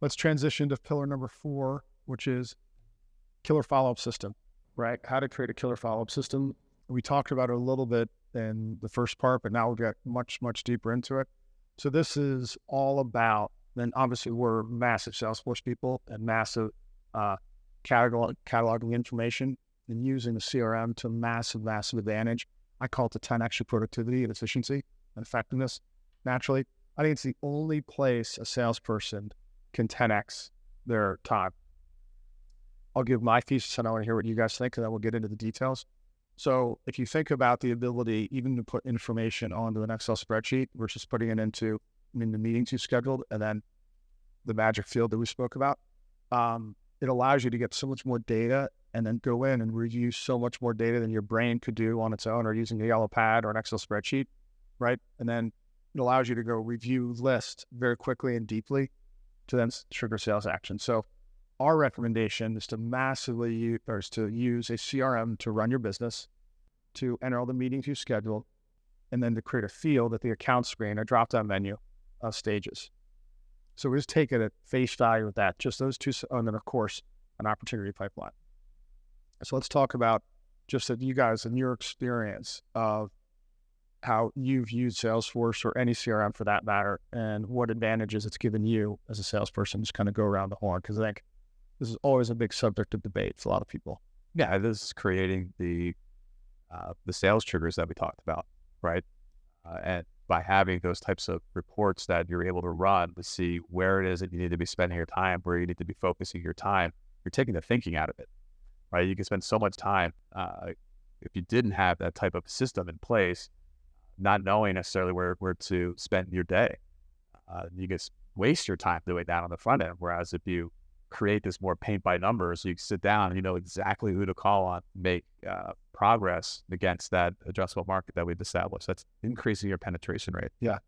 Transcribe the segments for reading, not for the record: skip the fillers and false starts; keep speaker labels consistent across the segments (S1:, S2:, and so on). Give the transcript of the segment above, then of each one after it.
S1: Let's transition to pillar number 4, which is killer follow-up system, right? How to create a killer follow-up system. We talked about it a little bit in the first part, but now we'll get much, much deeper into it. So this is all about, then obviously we're massive Salesforce people and massive cataloging information and using the CRM to massive advantage. I call it the 10x your productivity and efficiency and effectiveness. Naturally, I think it's the only place a salesperson can 10x their time. I'll give my thesis and I want to hear what you guys think, and then we'll get into the details. So if you think about the ability even to put information onto an Excel spreadsheet versus putting it into the meetings you scheduled and then the magic field that we spoke about, it allows you to get so much more data and then go in and review so much more data than your brain could do on its own or using a yellow pad or an Excel spreadsheet, right? And then it allows you to go review list very quickly and deeply to then trigger sales action. So our recommendation is to use a CRM to run your business, to enter all the meetings you schedule, and then to create a field at the account screen, a drop-down menu of stages. So we just take it at face value with that, just those two, and then of course, an opportunity pipeline. So let's talk about just that you guys and your experience of how you've used Salesforce or any CRM for that matter, and what advantages it's given you as a salesperson. Just kind of go around the horn, because I think this is always a big subject of debate for a lot of people.
S2: Yeah, this is creating the sales triggers that we talked about, right? And by having those types of reports that you're able to run to see where it is that you need to be spending your time, where you need to be focusing your time, you're taking the thinking out of it, right? You can spend so much time if you didn't have that type of system in place, not knowing necessarily where to spend your day. You can waste your time doing that on the front end. Whereas if you create this more paint by numbers, you can sit down and you know exactly who to call on, make progress against that addressable market that we've established. That's increasing your penetration rate.
S3: Yeah,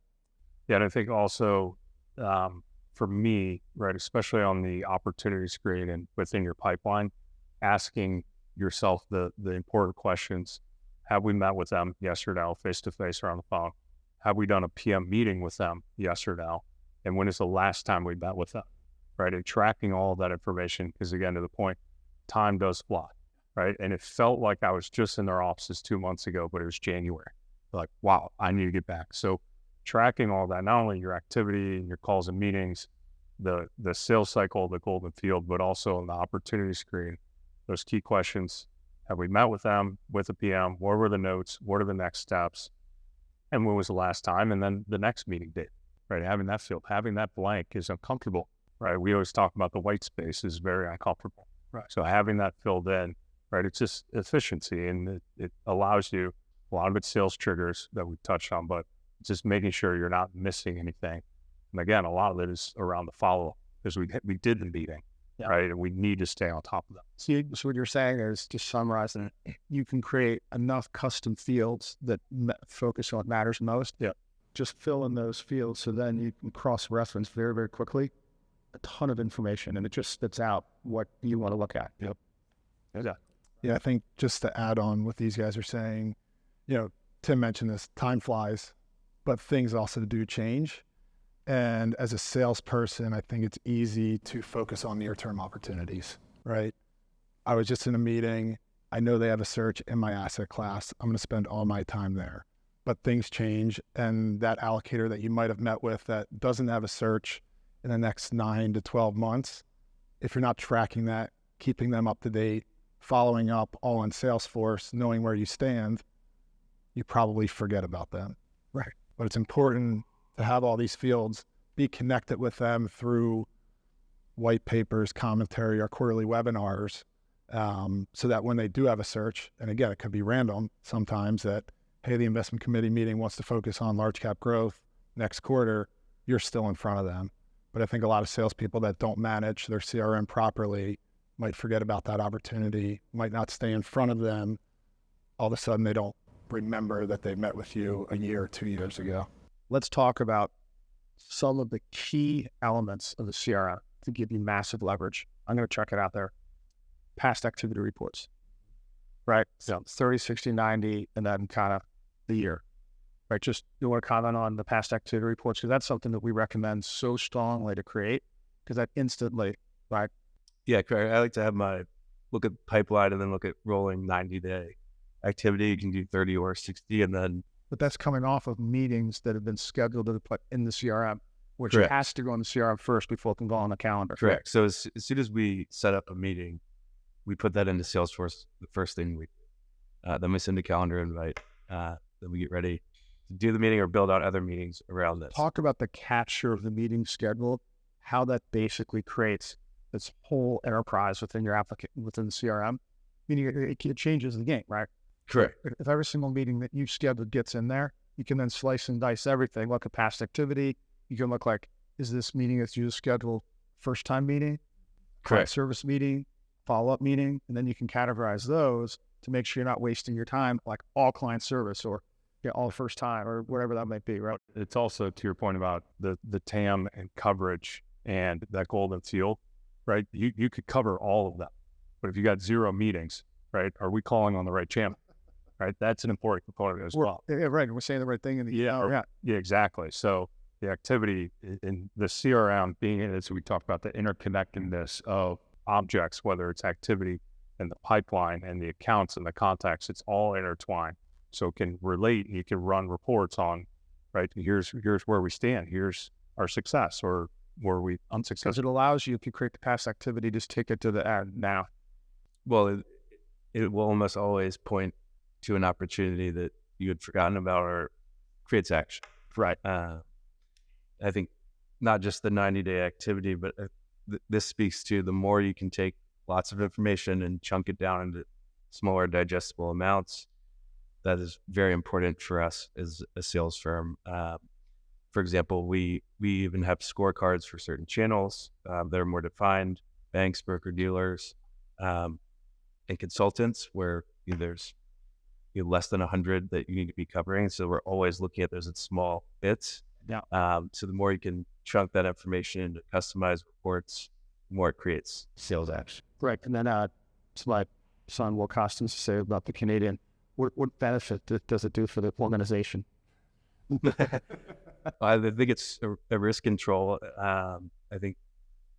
S3: and I think also for me, right, especially on the opportunity screen and within your pipeline, asking yourself the important questions. Have we met with them yes or no, face-to-face or on the phone? Have we done a PM meeting with them yes or no? And when is the last time we met with them, right? And tracking all of that information, because again, to the point, time does fly, right? And it felt like I was just in their offices 2 months ago, but it was January. Like, wow, I need to get back. So tracking all that, not only your activity and your calls and meetings, the sales cycle, the golden field, but also on the opportunity screen, those key questions. Have we met with them, with the PM? What were the notes? What are the next steps? And when was the last time? And then the next meeting date, right? Having that field, having that blank is uncomfortable, right? We always talk about the white space is very uncomfortable, right? So having that filled in, right? It's just efficiency, and it allows you, a lot of it's sales triggers that we touched on, but it's just making sure you're not missing anything. And again, a lot of it is around the follow-up, because we did the meeting. Yeah. Right, and we need to stay on top of that.
S1: So what you're saying is, just summarizing it, you can create enough custom fields that focus on what matters most.
S3: Yeah.
S1: Just fill in those fields, so then you can cross-reference very, very quickly a ton of information, and it just spits out what you want to look at.
S3: Yep.
S4: Yeah, I think just to add on what these guys are saying, Tim mentioned this, time flies, but things also do change. And as a salesperson, I think it's easy to focus on near-term opportunities, right? I was just in a meeting. I know they have a search in my asset class. I'm going to spend all my time there. But things change, and that allocator that you might have met with that doesn't have a search in the next 9 to 12 months, if you're not tracking that, keeping them up to date, following up all in Salesforce, knowing where you stand, you probably forget about them.
S1: Right.
S4: But it's important to have all these fields, be connected with them through white papers, commentary, or quarterly webinars, so that when they do have a search, and again, it could be random sometimes that, hey, the investment committee meeting wants to focus on large cap growth next quarter, you're still in front of them. But I think a lot of salespeople that don't manage their CRM properly might forget about that opportunity, might not stay in front of them. All of a sudden, they don't remember that they met with you a year or 2 years ago.
S1: Let's talk about some of the key elements of the CRM to give you massive leverage. I'm going to check it out there. Past activity reports. right? So 30, 60, 90, and then kind of the year, right? Just you want to comment on the past activity reports, because that's something that we recommend so strongly to create, because that instantly, right?
S2: Yeah, correct. I like to have my look at pipeline and then look at rolling 90-day activity. You can do 30 or 60, and then
S1: But that's coming off of meetings that have been scheduled to put in the CRM, which
S2: Correct.
S1: has to go on the CRM first before it can go on the calendar.
S2: correct. So as soon as we set up a meeting, we put that into Salesforce the first thing we do. Then we send a calendar invite. Then we get ready to do the meeting or build out other meetings around this.
S1: Talk about the capture of the meeting schedule, how that basically creates this whole enterprise within your within the CRM. Meaning it changes the game, right?
S2: Correct.
S1: If every single meeting that you scheduled gets in there, you can then slice and dice everything. Look at past activity. You can look like, is this meeting that you scheduled first time meeting, client
S2: Correct.
S1: service meeting, follow-up meeting, and then you can categorize those to make sure you're not wasting your time, like all client service or all first time or whatever that might be, right?
S3: It's also to your point about the TAM and coverage and that golden field, right? You could cover all of that, but if you got 0 meetings, right? Are we calling on the right channel? Right, that's an important component as well.
S1: Yeah, right. We're saying the right thing in the
S3: Yeah, exactly. So the activity in the CRM being in, as we talked about, the interconnectedness of objects, whether it's activity and the pipeline and the accounts and the contacts, it's all intertwined. So it can relate, and you can run reports on, right? Here's where we stand. Here's our success, or were we
S1: because
S3: unsuccessful?
S1: it allows you, if you create the past activity, just take it to the end now.
S2: Well, it will almost always point to an opportunity that you had forgotten about or creates action.
S1: Right.
S2: I think not just the 90-day activity, but this speaks to the more you can take lots of information and chunk it down into smaller digestible amounts. That is very important for us as a sales firm. For example, we even have scorecards for certain channels that are more defined, banks, broker-dealers, and consultants, where there's less than 100 that you need to be covering. So we're always looking at those in small bits.
S1: Yeah.
S2: So the more you can chunk that information into customized reports, the more it creates sales action.
S1: Right. And then so my son Will Costins to say about the Canadian, what benefit does it do for the organization?
S2: I think it's a risk control. I think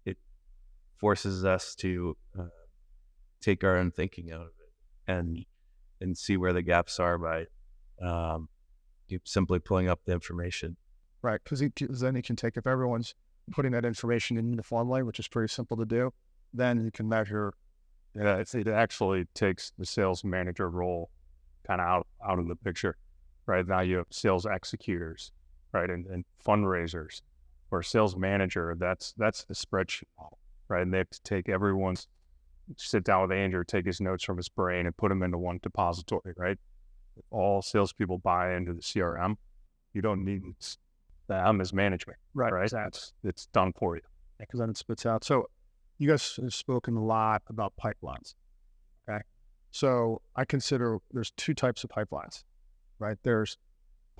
S2: it forces us to take our own thinking out of it and see where the gaps are by simply pulling up the information.
S1: Right, because then you can take, if everyone's putting that information in uniformly, which is pretty simple to do, then you can measure.
S3: Yeah, it actually takes the sales manager role kind of out of the picture, right? Now you have sales executors, right, and fundraisers, or sales manager. That's the spreadsheet model, right? And they have to take sit down with Andrew, take his notes from his brain, and put them into one depository, right? If all salespeople buy into the CRM, you don't need them as management, right?
S1: Exactly.
S3: It's done for you.
S1: Because then it spits out. So you guys have spoken a lot about pipelines, okay? So I consider there's 2 types of pipelines, right? There's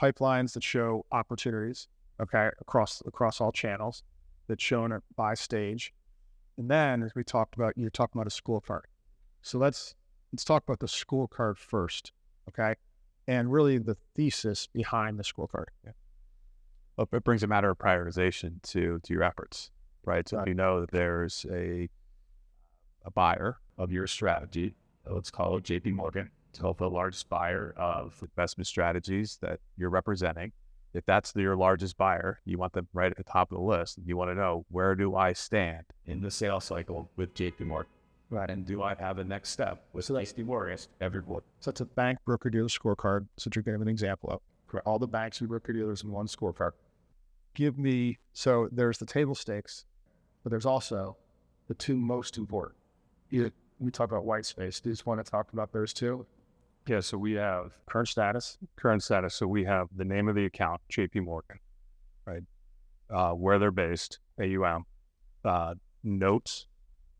S1: pipelines that show opportunities, okay, across all channels that's shown by stage. And then, as we talked about, you're talking about a scorecard. So let's talk about the scorecard first, okay? And really the thesis behind the scorecard.
S3: Yeah. Well, it brings a matter of prioritization to your efforts, right? So if you know that there's a buyer of your strategy, let's call it JP Morgan, the largest buyer of investment strategies that you're representing. If that's your largest buyer, you want them right at the top of the list. You want to know, where do I stand in the sales cycle with JP Morgan? Right. And do I have a next step with JP Morgan every quarter?
S1: So it's a bank broker-dealer scorecard, so you're going to give an example of. Correct. All the banks and broker-dealers in one scorecard. So there's the table stakes, but there's also the 2 most important. We talk about white space. Do you just want to talk about those 2?
S3: Yeah, so we have
S1: Current status.
S3: So we have the name of the account, JP Morgan, right? Where they're based, AUM, notes,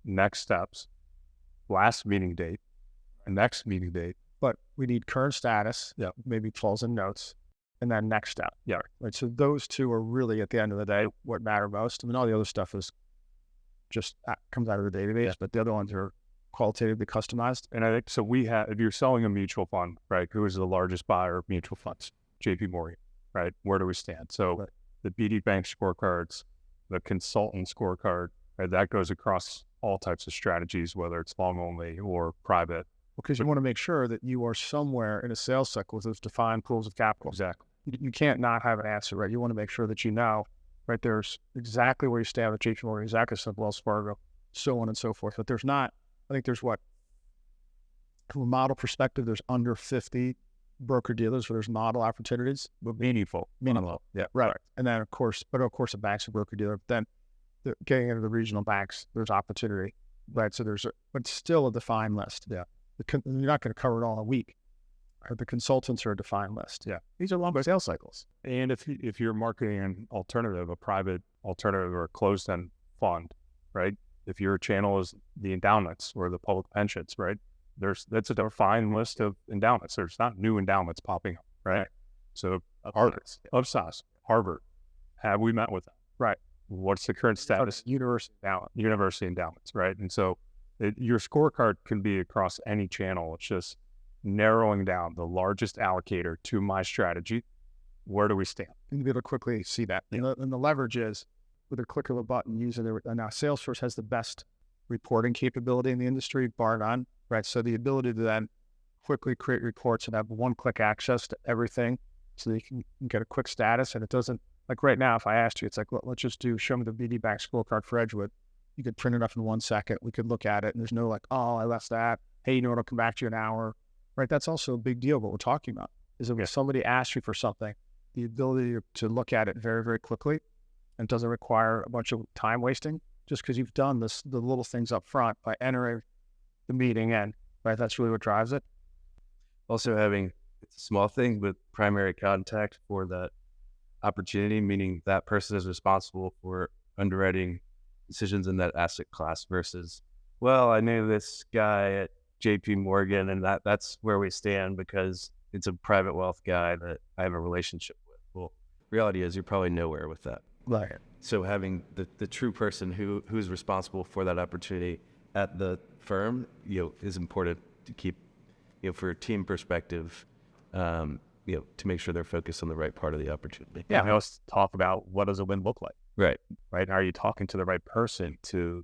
S3: next steps, last meeting date, and next meeting date.
S1: But we need current status.
S3: Yeah.
S1: Maybe falls in notes. And then next step.
S3: Yeah.
S1: Right. So those 2 are really, at the end of the day, what matter most. I mean, all the other stuff is just comes out of the database, but the other ones are qualitatively customized.
S3: And I think so. If you're selling a mutual fund, right? Who is the largest buyer of mutual funds? JP Morgan, right? Where do we stand? So
S1: Right.
S3: the BD Bank scorecards, the consultant scorecard, right? That goes across all types of strategies, whether it's long only or private.
S1: Because you want to make sure that you are somewhere in a sales cycle with those defined pools of capital.
S3: Exactly.
S1: You can't not have an answer, right? You want to make sure that you know, right? There's exactly where you stand with JP Morgan, exactly with Wells Fargo, so on and so forth. But there's not, I think there's what, from a model perspective, there's under 50 broker dealers where there's model opportunities.
S3: But meaningful.
S1: Yeah, right. And then of course a bank's a broker dealer. But then getting into the regional banks, there's opportunity, right? So but it's still a defined list.
S3: Yeah.
S1: You're not going to cover it all in a week. But the consultants are a defined list.
S3: Yeah.
S1: These are long sales cycles.
S3: And if you're marketing an alternative, a private alternative or a closed-end fund, right? If your channel is the endowments or the public pensions, right? That's a defined list of endowments. There's not new endowments popping up, right? So of size, Harvard, have we met with them? Right. What's the current status? University endowments, right? And so your scorecard can be across any channel. It's just narrowing down the largest allocator to my strategy. Where do we stand?
S1: And be able to quickly see that. And the leverage is with a click of a button using now Salesforce has the best reporting capability in the industry, bar none, right? So the ability to then quickly create reports and have one-click access to everything so that you can get a quick status. And it doesn't, like right now, if I asked you, it's like, let's just show me the BD Bank scorecard for Edgewood. You could print it up in 1 second. We could look at it and there's no like, oh, I left that. Hey, you know what? I'll come back to you in an hour, right? That's also a big deal. What we're talking about is that when somebody asks you for something, the ability to look at it very, very quickly and doesn't require a bunch of time wasting just because you've done the little things up front by entering the meeting in, right? That's really what drives it.
S5: Also having, it's a small thing, but primary contact for that opportunity, meaning that person is responsible for underwriting decisions in that asset class versus, well, I knew this guy at JP Morgan and that's where we stand because it's a private wealth guy that I have a relationship with. Well, reality is you're probably nowhere with that.
S1: Right.
S5: So having the true person who's responsible for that opportunity at the firm, is important to keep, for a team perspective, to make sure they're focused on the right part of the opportunity.
S3: Yeah. I always talk about what does a win look like?
S5: Right.
S3: Right. Are you talking to the right person to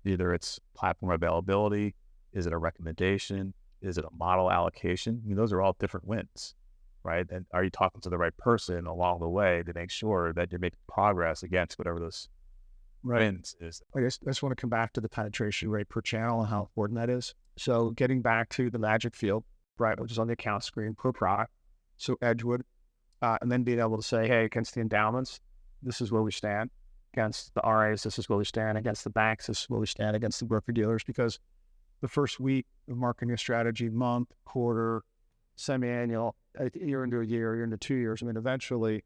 S3: either it's platform availability? Is it a recommendation? Is it a model allocation? I mean, those are all different wins, right? And are you talking to the right person along the way to make sure that you're making progress against whatever those wins is?
S1: I just want to come back to the penetration rate per channel and how important that is. So getting back to the magic field, right, which is on the account screen per product. So Edgewood, and then being able to say, hey, against the endowments, this is where we stand. Against the RAs, this is where we stand. Against the banks, this is where we stand. Against the broker dealers, because the first week of marketing a strategy, month, quarter, semi-annual, you're into a year, you're into 2 years. I mean, eventually,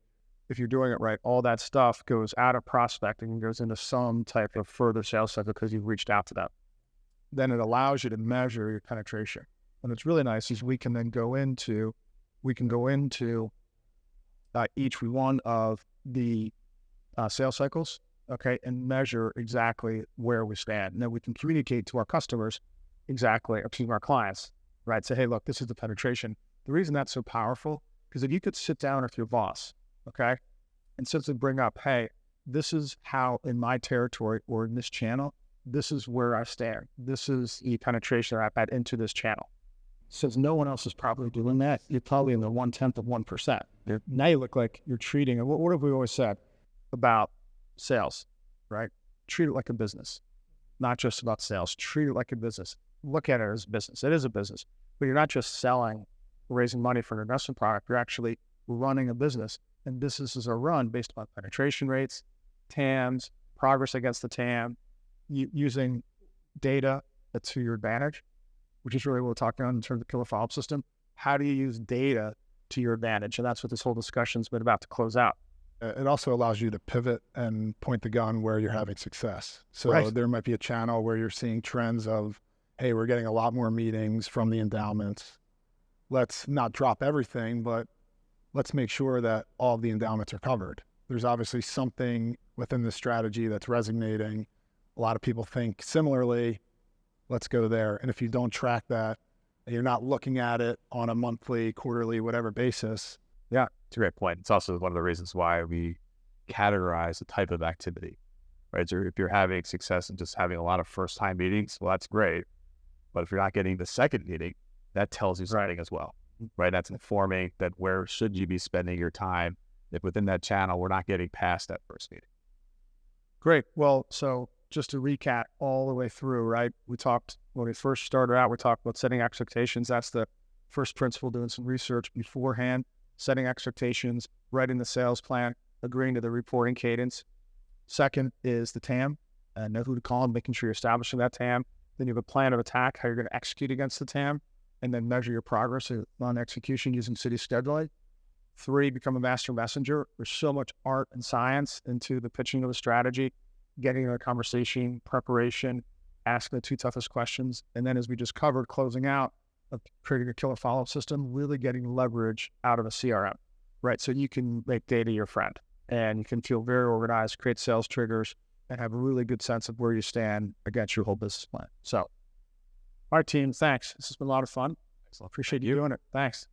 S1: if you're doing it right, all that stuff goes out of prospecting and goes into some type of further sales cycle because you've reached out to them. Then it allows you to measure your penetration. And it's really nice is we can go into each one of the sales cycles, okay, and measure exactly where we stand. And then we can communicate to our customers exactly, or to our clients, right? Say, hey, look, this is the penetration. The reason that's so powerful, because if you could sit down with your boss, okay, and simply bring up, hey, this is how in my territory or in this channel, this is where I stand. This is the penetration that I've had into this channel. Since no one else is probably doing that, you're probably in the 1/10 of 1%. Now you look like you're treating it. What have we always said about sales, right? Treat it like a business, not just about sales. Treat it like a business. Look at it as a business. It is a business, but you're not just selling, raising money for an investment product. You're actually running a business, and businesses are run based on penetration rates, TAMs, progress against the TAM, using data that's to your advantage, which is really what we're talking about in terms of the killer follow-up system. How do you use data to your advantage? And that's what this whole discussion's been about to close out.
S4: It also allows you to pivot and point the gun where you're having success. So there might be a channel where you're seeing trends of, hey, we're getting a lot more meetings from the endowments. Let's not drop everything, but let's make sure that all of the endowments are covered. There's obviously something within the strategy that's resonating. A lot of people think similarly. let's go there. And if you don't track that, and you're not looking at it on a monthly, quarterly, whatever basis.
S2: Yeah, it's a great point. It's also one of the reasons why we categorize the type of activity, right? So if you're having success in just having a lot of first-time meetings, well, that's great. But if you're not getting the second meeting, that tells you something as well, right? That's informing that where should you be spending your time if within that channel we're not getting past that first meeting.
S1: Great. Well, so just to recap all the way through, right? We talked, when we first started out, we talked about setting expectations. That's the first principle, doing some research beforehand, setting expectations, writing the sales plan, agreeing to the reporting cadence. Second is the TAM, and know who to call and making sure you're establishing that TAM. Then you have a plan of attack, how you're going to execute against the TAM, and then measure your progress on execution using city scheduling. 3, become a master messenger. There's so much art and science into the pitching of a strategy, getting a conversation, preparation, asking the 2 toughest questions. And then as we just covered, closing out, of creating a killer follow-up system, really getting leverage out of a CRM, right? So you can make data your friend and you can feel very organized, create sales triggers, and have a really good sense of where you stand against your whole business plan. So, all right, team, thanks. This has been a lot of fun. Excellent. Appreciate you doing it. Thanks.